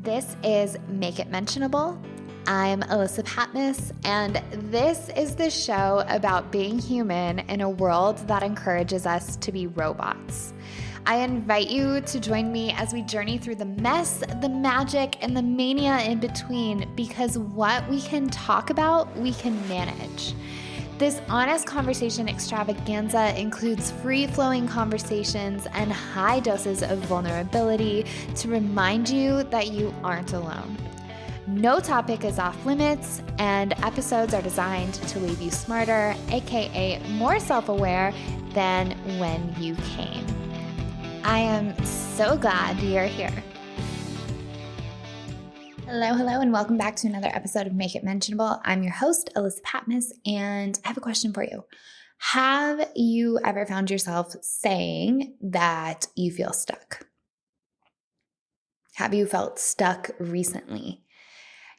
This is Make It Mentionable. I'm Alyssa Patmos, and this is the show about being human in a world that encourages us to be robots. I invite you to join me as we journey through the mess, the magic, and the mania in between, because what we can talk about, we can manage. This honest conversation extravaganza includes free-flowing conversations and high doses of vulnerability to remind you that you aren't alone. No topic is off limits, and episodes are designed to leave you smarter, aka more self-aware than when you came. I am so glad you're here. Hello, and welcome back to another episode of Make It Mentionable. I'm your host, Alyssa Patmos, and I have a question for you. Have you ever found yourself saying that you feel stuck? Have you felt stuck recently?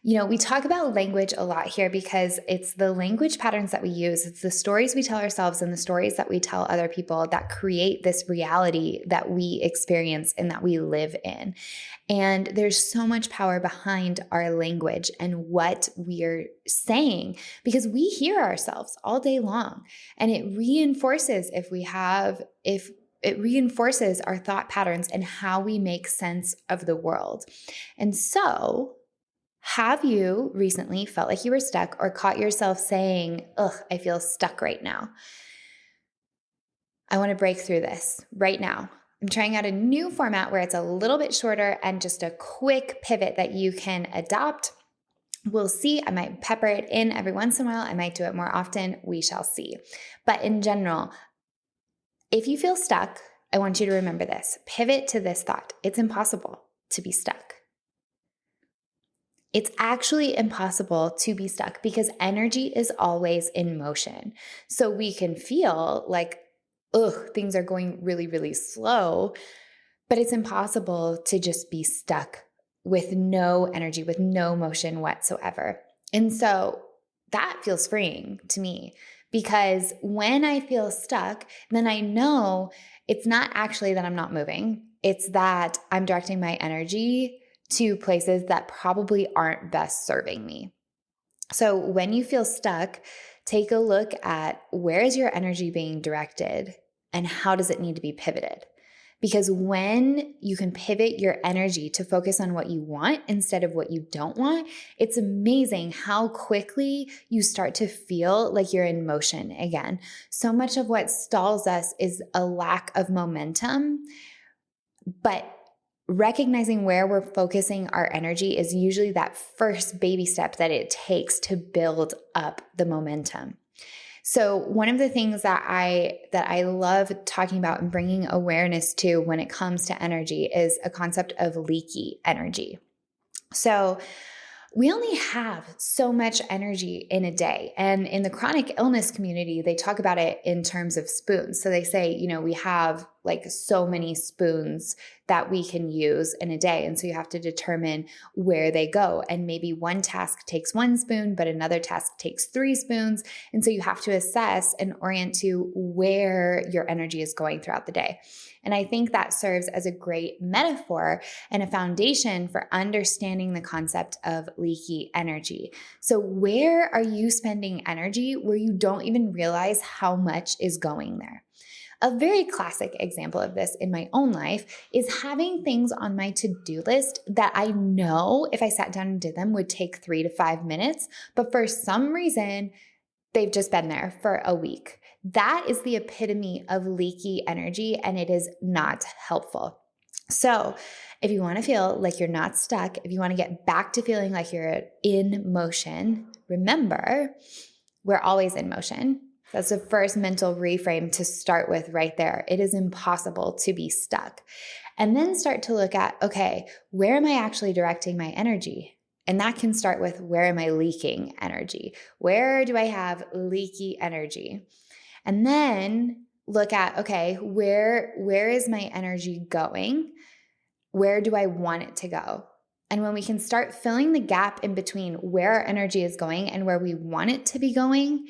You know, we talk about language a lot here because it's the language patterns that we use. It's the stories we tell ourselves and the stories that we tell other people that create this reality that we experience and that we live in. And there's so much power behind our language and what we're saying because we hear ourselves all day long. And it reinforces it reinforces our thought patterns and how we make sense of the world. And so, have you recently felt like you were stuck or caught yourself saying, ugh, I feel stuck right now? I want to break through this right now. I'm trying out a new format where it's a little bit shorter and just a quick pivot that you can adopt. We'll see. I might pepper it in every once in a while. I might do it more often. We shall see. But in general, if you feel stuck, I want you to remember this. Pivot to this thought. It's impossible to be stuck. It's actually impossible to be stuck because energy is always in motion. So we can feel like, ugh, things are going really, really slow, but it's impossible to just be stuck with no energy, with no motion whatsoever. And so that feels freeing to me because when I feel stuck, then I know it's not actually that I'm not moving. It's that I'm directing my energy to places that probably aren't best serving me. So when you feel stuck, take a look at where is your energy being directed and how does it need to be pivoted? Because when you can pivot your energy to focus on what you want instead of what you don't want, it's amazing how quickly you start to feel like you're in motion again. So much of what stalls us is a lack of momentum, but recognizing where we're focusing our energy is usually that first baby step that it takes to build up the momentum. So one of the things that I love talking about and bringing awareness to when it comes to energy is a concept of leaky energy. So we only have so much energy in a day. And in the chronic illness community, they talk about it in terms of spoons. So they say, you know, we have like so many spoons that we can use in a day. And so you have to determine where they go. And maybe one task takes one spoon, but another task takes 3 spoons. And so you have to assess and orient to where your energy is going throughout the day. And I think that serves as a great metaphor and a foundation for understanding the concept of leaky energy. So where are you spending energy where you don't even realize how much is going there? A very classic example of this in my own life is having things on my to-do list that I know if I sat down and did them would take 3 to 5 minutes, but for some reason, they've just been there for a week. That is the epitome of leaky energy, and it is not helpful. So if you want to feel like you're not stuck, if you want to get back to feeling like you're in motion, remember, we're always in motion. That's the first mental reframe to start with right there. It is impossible to be stuck. And then start to look at, okay, where am I actually directing my energy? And that can start with, where am I leaking energy? Where do I have leaky energy? And then look at, okay, where is my energy going? Where do I want it to go? And when we can start filling the gap in between where our energy is going and where we want it to be going,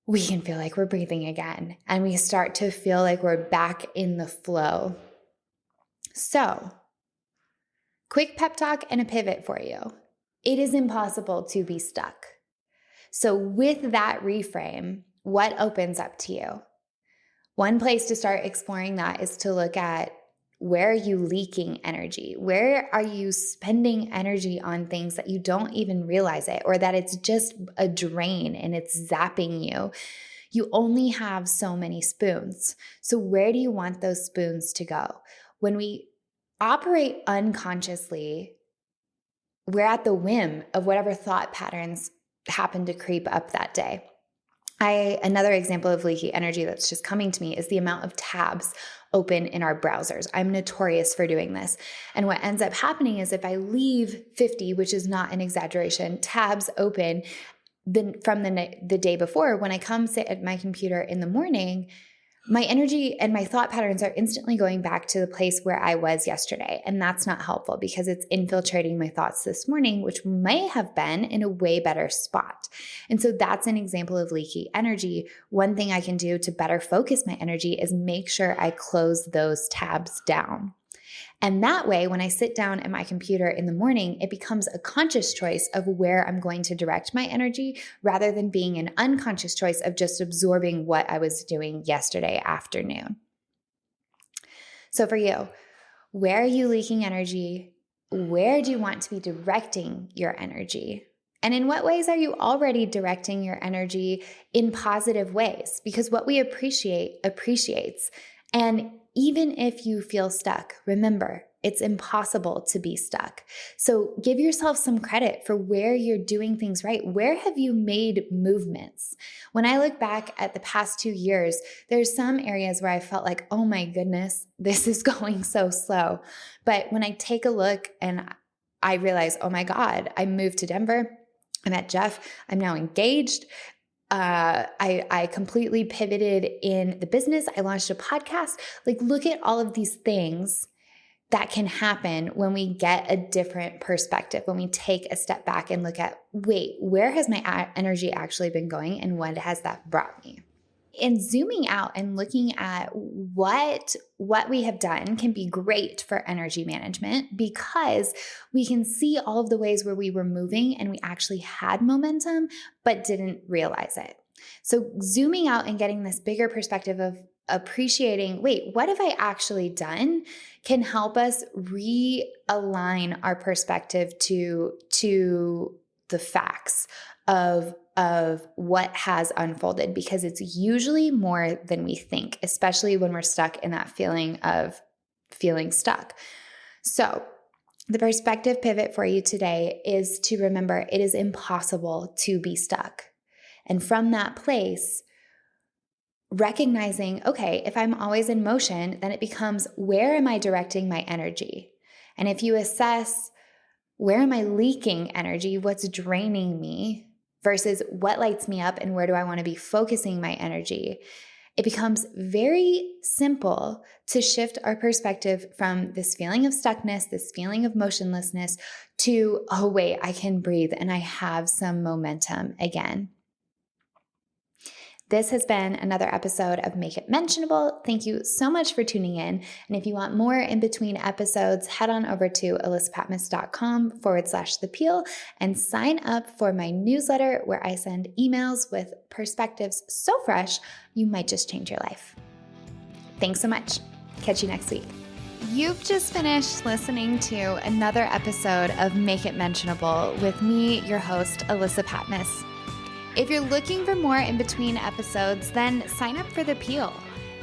we can feel like we're breathing again. And we start to feel like we're back in the flow. So quick pep talk and a pivot for you. It is impossible to be stuck. So with that reframe, what opens up to you? One place to start exploring that is to look at, where are you leaking energy? Where are you spending energy on things that you don't even realize it, or that it's just a drain and it's zapping you? You only have so many spoons. So where do you want those spoons to go? When we operate unconsciously, we're at the whim of whatever thought patterns happen to creep up that day. Another example of leaky energy that's just coming to me is the amount of tabs open in our browsers. I'm notorious for doing this. And what ends up happening is if I leave 50, which is not an exaggeration, tabs open from the day before, when I come sit at my computer in the morning, my energy and my thought patterns are instantly going back to the place where I was yesterday. And that's not helpful because it's infiltrating my thoughts this morning, which may have been in a way better spot. And so that's an example of leaky energy. One thing I can do to better focus my energy is make sure I close those tabs down. And that way, when I sit down at my computer in the morning, it becomes a conscious choice of where I'm going to direct my energy rather than being an unconscious choice of just absorbing what I was doing yesterday afternoon. So for you, where are you leaking energy? Where do you want to be directing your energy? And in what ways are you already directing your energy in positive ways? Because what we appreciate appreciates. And even if you feel stuck, remember, it's impossible to be stuck. So give yourself some credit for where you're doing things right. Where have you made movements? When I look back at the past 2 years, there's some areas where I felt like, oh my goodness, this is going so slow. But when I take a look and I realize, oh my God, I moved to Denver. I met Jeff. I'm now engaged. I completely pivoted in the business. I launched a podcast. Like, look at all of these things that can happen when we get a different perspective, when we take a step back and look at, wait, where has my energy actually been going and what has that brought me? And zooming out and looking at what we have done can be great for energy management because we can see all of the ways where we were moving and we actually had momentum, but didn't realize it. So zooming out and getting this bigger perspective of appreciating, wait, what have I actually done, can help us realign our perspective to the facts of what has unfolded, because it's usually more than we think, especially when we're stuck in that feeling of feeling stuck. So the perspective pivot for you today is to remember it is impossible to be stuck. And from that place, recognizing, okay, if I'm always in motion, then it becomes, where am I directing my energy? And if you assess, where am I leaking energy? What's draining me? Versus what lights me up and where do I want to be focusing my energy? It becomes very simple to shift our perspective from this feeling of stuckness, this feeling of motionlessness to, oh wait, I can breathe and I have some momentum again. This has been another episode of Make It Mentionable. Thank you so much for tuning in. And if you want more in between episodes, head on over to alyssapatmos.com/the peel and sign up for my newsletter where I send emails with perspectives so fresh, you might just change your life. Thanks so much. Catch you next week. You've just finished listening to another episode of Make It Mentionable with me, your host, Alyssa Patmos. If you're looking for more in between episodes, then sign up for The Peel.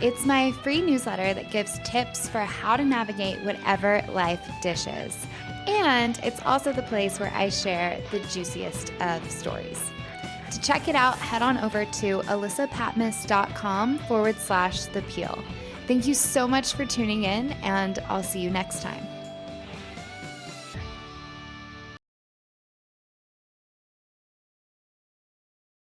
It's my free newsletter that gives tips for how to navigate whatever life dishes. And it's also the place where I share the juiciest of stories. To check it out, head on over to alyssapatmos.com/the peel. Thank you so much for tuning in, and I'll see you next time.